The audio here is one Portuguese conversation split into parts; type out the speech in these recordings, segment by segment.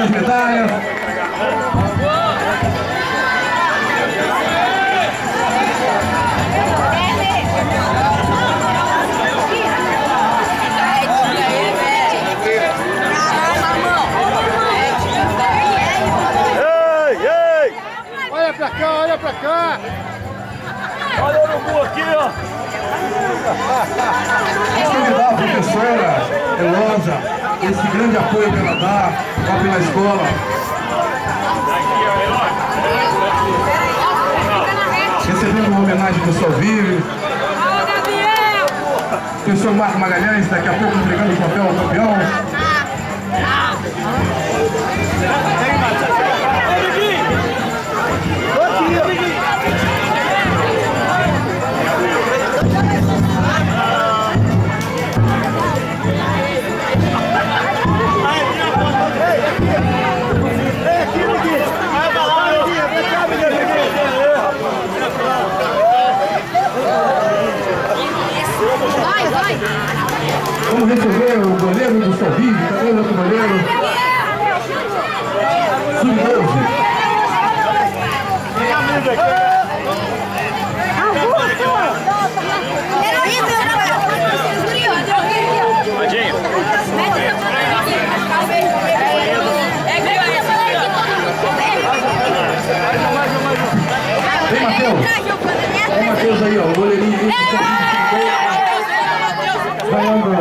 entregando as medalhas. Olha pra cá, olha pra cá! Olha o urubu aqui, ó! Vamos convidar a professora Elosa, esse grande apoio que ela dá lá pela escola. Recebendo uma homenagem do Salvio. O professor Marco Magalhães, daqui a pouco entregando o troféu ao campeão. Vamos receber o goleiro do Salvio, também o outro goleiro. Sub-12. Vem, Matheus. Vem, Matheus aí, ó, o goleirinho aí. Ganhando o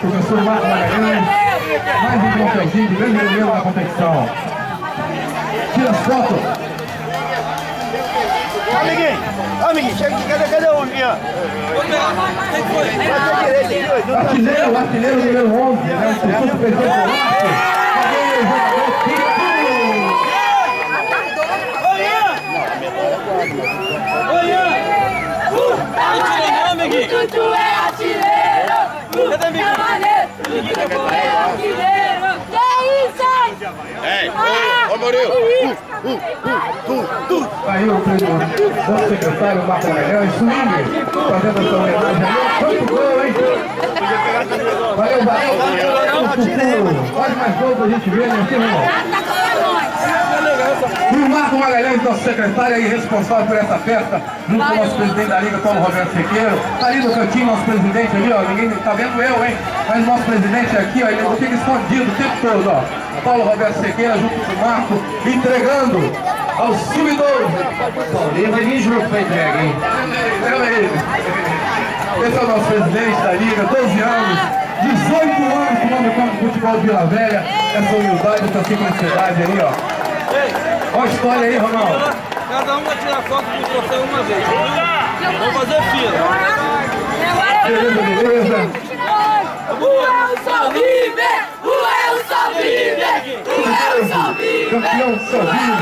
professor Marco Magalhães, mais um troféuzinho de grande goleiro na competição. Tira as fotos. Amiguinho, chega aqui, cadê o homem aqui, ó? Artilheiro número 11, né? O segundo presidente do Vasco. Cadê o jogador Tito? Tutu é artilheiro! Cadê amigo? Tutu é artilheiro! Que isso, hein? Ei, ô Murilo! Aí o nosso secretário Marco Magalhães, swing, fazendo essa homenagem aí. Quanto gol, hein? Valeu. Faz mais gol pra gente ver, né? Aqui, irmão. E o Marco Magalhães, nosso secretário aí, responsável por essa festa, junto com o nosso presidente da Liga, Paulo Roberto Sequeiro. Tá ali no cantinho, nosso presidente ali, ó. Ninguém tá vendo eu, hein? Mas o nosso presidente aqui, ó, ele fica escondido o tempo todo, ó. Paulo Roberto Sequeira, junto com o Marco, entregando aos sub-12. Paulinho vai vir junto pra entrega, hein? Esse é o nosso presidente da Liga, 12 anos, 18 anos comando o campo de futebol de Vila Velha. Essa humildade, essa simplicidade aí, ó. Olha a história aí, Ronaldo. Cada um vai tirar foto do troféu uma vez. Vamos fazer fila. Beleza. O Elson vive! O Elson vive! O Elson vive! Campeão Salvio,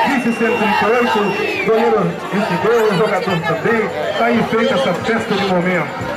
vice-138, goleiro recebeu, o jogador também, está em frente a essa festa de momento.